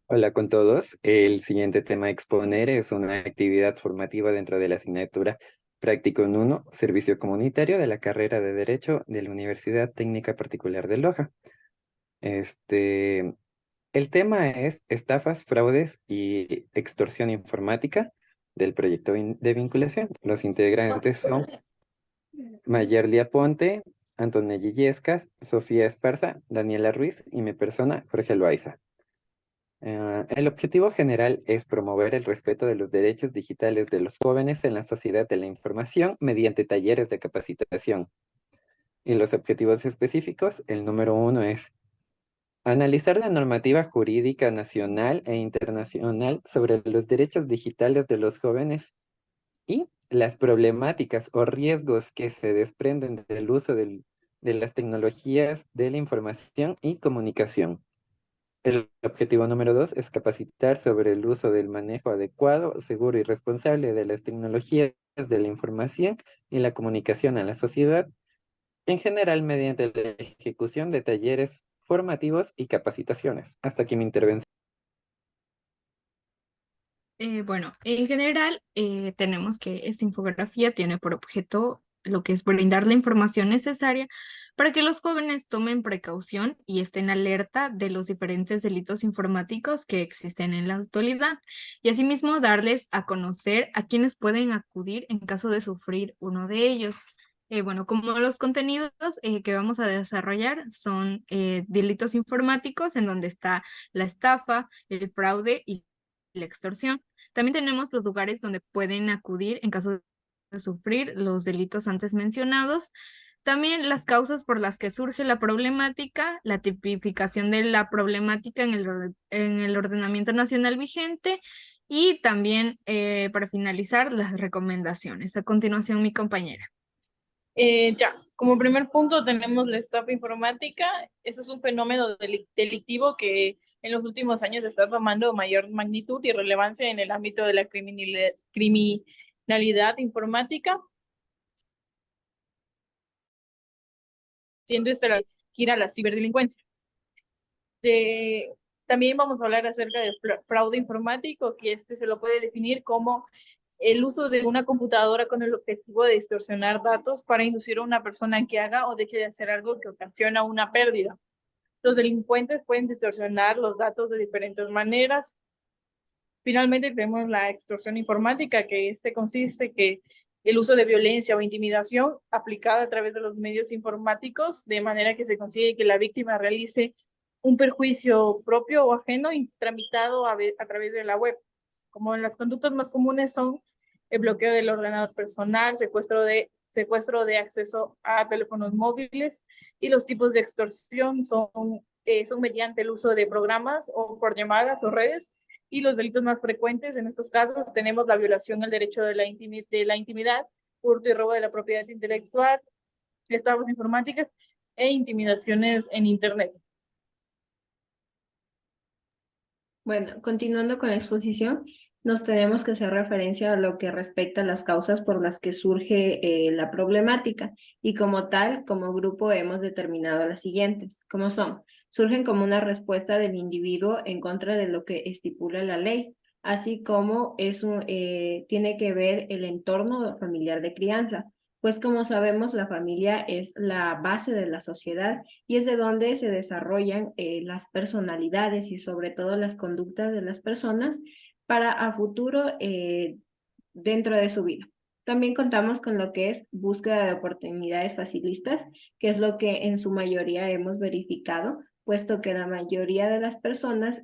Hola con todos. El siguiente tema a exponer es una actividad formativa dentro de la asignatura Práctico en Uno, Servicio Comunitario de la carrera de Derecho de la Universidad Técnica Particular de Loja. Este, el tema es estafas, fraudes y extorsión informática del proyecto de vinculación. Los integrantes son Mayerly Aponte, Antonella Illescas, Sofía Esparza, Daniela Ruiz y mi persona, Jorge Loaiza. El objetivo general es promover el respeto de los derechos digitales de los jóvenes en la sociedad de la información mediante talleres de capacitación. Y los objetivos específicos, el número uno es analizar la normativa jurídica nacional e internacional sobre los derechos digitales de los jóvenes y las problemáticas o riesgos que se desprenden del uso de las tecnologías de la información y comunicación. El objetivo número dos es capacitar sobre el uso del manejo adecuado, seguro y responsable de las tecnologías de la información y la comunicación a la sociedad, en general mediante la ejecución de talleres formativos y capacitaciones. Hasta aquí mi intervención. Bueno, en general tenemos que esta infografía tiene por objeto lo que es brindar la información necesaria para que los jóvenes tomen precaución y estén alerta de los diferentes delitos informáticos que existen en la actualidad y asimismo darles a conocer a quienes pueden acudir en caso de sufrir uno de ellos. Bueno, como los contenidos que vamos a desarrollar son delitos informáticos en donde está la estafa, el fraude y la extorsión. También tenemos los lugares donde pueden acudir en caso de sufrir los delitos antes mencionados. También las causas por las que surge la problemática, la tipificación de la problemática en el ordenamiento nacional vigente y también, para finalizar, las recomendaciones. A continuación, mi compañera. Como primer punto tenemos la estafa informática. Este es un fenómeno delictivo que en los últimos años está tomando mayor magnitud y relevancia en el ámbito de la criminalidad informática, siendo esta la gira la ciberdelincuencia. De, También vamos a hablar acerca del fraude informático, que este se lo puede definir como el uso de una computadora con el objetivo de distorsionar datos para inducir a una persona que haga o deje de hacer algo que ocasiona una pérdida. Los delincuentes pueden distorsionar los datos de diferentes maneras. Finalmente tenemos la extorsión informática, que consiste que el uso de violencia o intimidación aplicada a través de los medios informáticos, de manera que se consigue que la víctima realice un perjuicio propio o ajeno y tramitado a través de la web. Como en las conductas más comunes son el bloqueo del ordenador personal, secuestro de acceso a teléfonos móviles, y los tipos de extorsión son mediante el uso de programas o por llamadas o redes. Y los delitos más frecuentes en estos casos tenemos la violación al derecho de la intimidad, hurto y robo de la propiedad intelectual, estafas informáticas e intimidaciones en Internet. Bueno, continuando con la exposición, nos tenemos que hacer referencia a lo que respecta a las causas por las que surge la problemática y como tal, como grupo hemos determinado las siguientes, como son, surgen como una respuesta del individuo en contra de lo que estipula la ley, así como tiene que ver el entorno familiar de crianza, pues como sabemos, la familia es la base de la sociedad y es de donde se desarrollan las personalidades y sobre todo las conductas de las personas para a futuro dentro de su vida. También contamos con lo que es búsqueda de oportunidades facilistas, que es lo que en su mayoría hemos verificado, puesto que la mayoría de las personas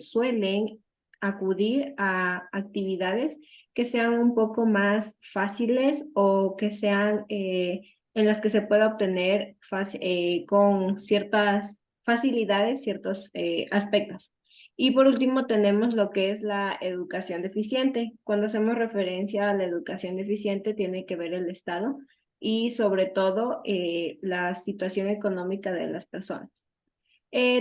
suelen acudir a actividades que sean un poco más fáciles o que sean en las que se pueda obtener con ciertas facilidades ciertos aspectos. Y por último tenemos lo que es la educación deficiente. Cuando hacemos referencia a la educación deficiente tiene que ver el Estado y sobre todo la situación económica de las personas.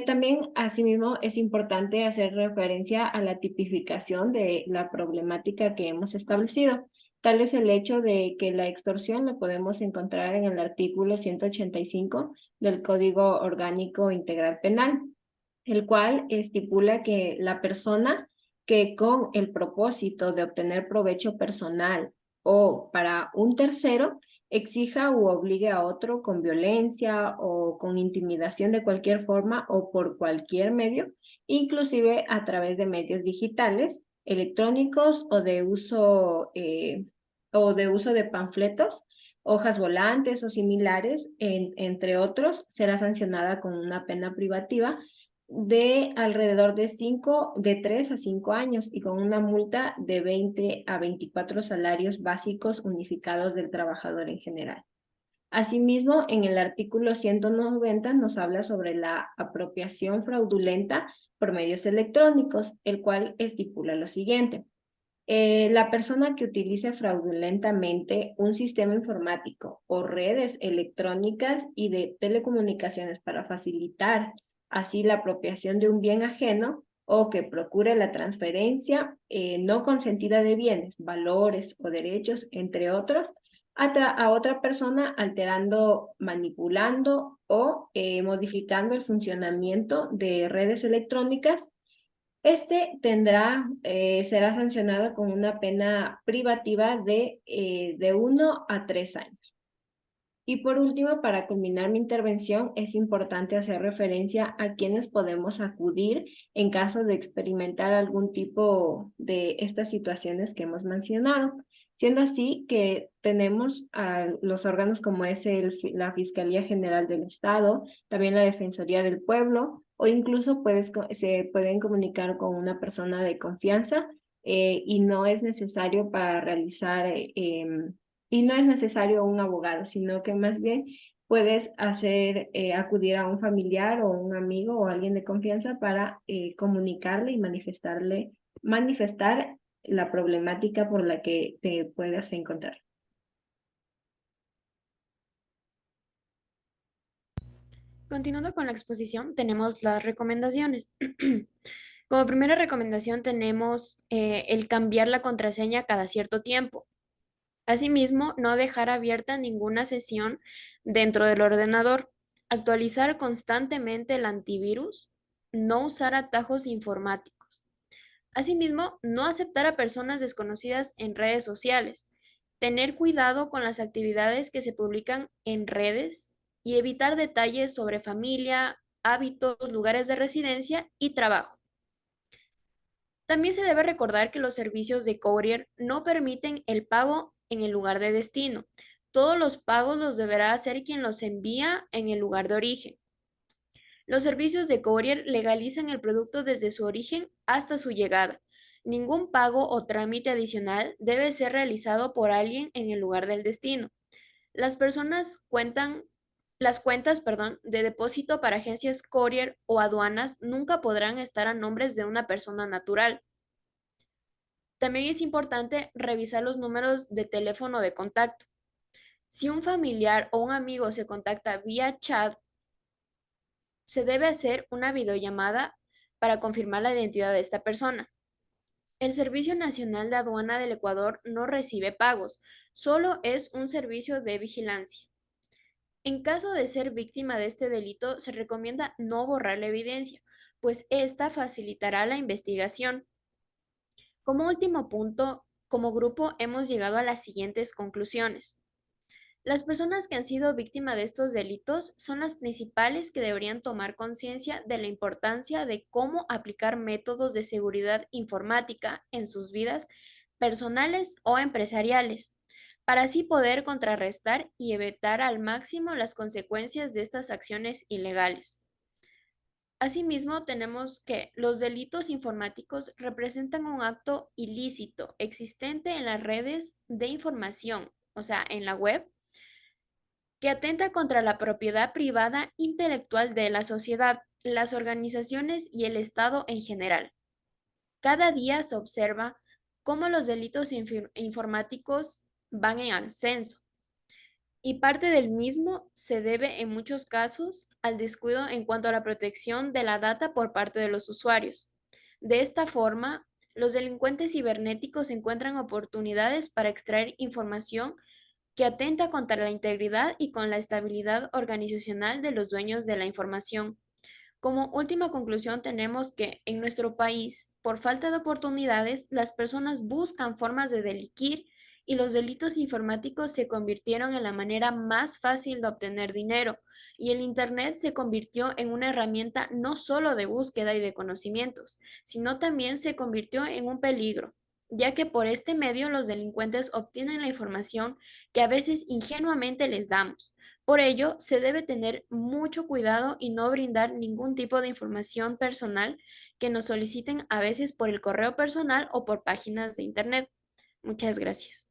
También, asimismo, es importante hacer referencia a la tipificación de la problemática que hemos establecido. Tal es el hecho de que la extorsión lo podemos encontrar en el artículo 185 del Código Orgánico Integral Penal. el cual estipula que la persona que con el propósito de obtener provecho personal o para un tercero exija u obligue a otro con violencia o con intimidación de cualquier forma o por cualquier medio, inclusive a través de medios digitales, electrónicos o de uso de panfletos, hojas volantes o similares, entre otros, será sancionada con una pena privativa de alrededor de 3 a 5 años y con una multa de 20 a 24 salarios básicos unificados del trabajador en general. Asimismo, en el artículo 190 nos habla sobre la apropiación fraudulenta por medios electrónicos, el cual estipula lo siguiente. La persona que utilice fraudulentamente un sistema informático o redes electrónicas y de telecomunicaciones para facilitar así la apropiación de un bien ajeno o que procure la transferencia no consentida de bienes, valores o derechos, entre otros, a otra persona alterando, manipulando o modificando el funcionamiento de redes electrónicas, será sancionado con una pena privativa de 1 a 3 años. Y por último, para culminar mi intervención, es importante hacer referencia a quienes podemos acudir en caso de experimentar algún tipo de estas situaciones que hemos mencionado. Siendo así que tenemos a los órganos como es la Fiscalía General del Estado, también la Defensoría del Pueblo, o incluso se pueden comunicar con una persona de confianza y no es necesario para realizar y no es necesario un abogado, sino que más bien puedes acudir a un familiar o un amigo o alguien de confianza para comunicarle y manifestar la problemática por la que te puedas encontrar. Continuando con la exposición, tenemos las recomendaciones. Como primera recomendación tenemos el cambiar la contraseña cada cierto tiempo. Asimismo, no dejar abierta ninguna sesión dentro del ordenador. Actualizar constantemente el antivirus. No usar atajos informáticos. Asimismo, no aceptar a personas desconocidas en redes sociales. Tener cuidado con las actividades que se publican en redes y evitar detalles sobre familia, hábitos, lugares de residencia y trabajo. También se debe recordar que los servicios de courier no permiten el pago en el lugar de destino. Todos los pagos los deberá hacer quien los envía en el lugar de origen. Los servicios de courier legalizan el producto desde su origen hasta su llegada. Ningún pago o trámite adicional debe ser realizado por alguien en el lugar del destino. Las cuentas, de depósito para agencias courier o aduanas nunca podrán estar a nombres de una persona natural. También es importante revisar los números de teléfono de contacto. Si un familiar o un amigo se contacta vía chat, se debe hacer una videollamada para confirmar la identidad de esta persona. El Servicio Nacional de Aduana del Ecuador no recibe pagos, solo es un servicio de vigilancia. En caso de ser víctima de este delito, se recomienda no borrar la evidencia, pues esta facilitará la investigación. Como último punto, como grupo hemos llegado a las siguientes conclusiones. Las personas que han sido víctimas de estos delitos son las principales que deberían tomar conciencia de la importancia de cómo aplicar métodos de seguridad informática en sus vidas personales o empresariales, para así poder contrarrestar y evitar al máximo las consecuencias de estas acciones ilegales. Asimismo, tenemos que los delitos informáticos representan un acto ilícito existente en las redes de información, o sea, en la web, que atenta contra la propiedad privada intelectual de la sociedad, las organizaciones y el Estado en general. Cada día se observa cómo los delitos informáticos van en ascenso y parte del mismo se debe en muchos casos al descuido en cuanto a la protección de la data por parte de los usuarios. De esta forma, los delincuentes cibernéticos encuentran oportunidades para extraer información que atenta contra la integridad y con la estabilidad organizacional de los dueños de la información. Como última conclusión, tenemos que en nuestro país, por falta de oportunidades, las personas buscan formas de delinquir y los delitos informáticos se convirtieron en la manera más fácil de obtener dinero, y el Internet se convirtió en una herramienta no solo de búsqueda y de conocimientos, sino también se convirtió en un peligro, ya que por este medio los delincuentes obtienen la información que a veces ingenuamente les damos. Por ello, se debe tener mucho cuidado y no brindar ningún tipo de información personal que nos soliciten a veces por el correo personal o por páginas de Internet. Muchas gracias.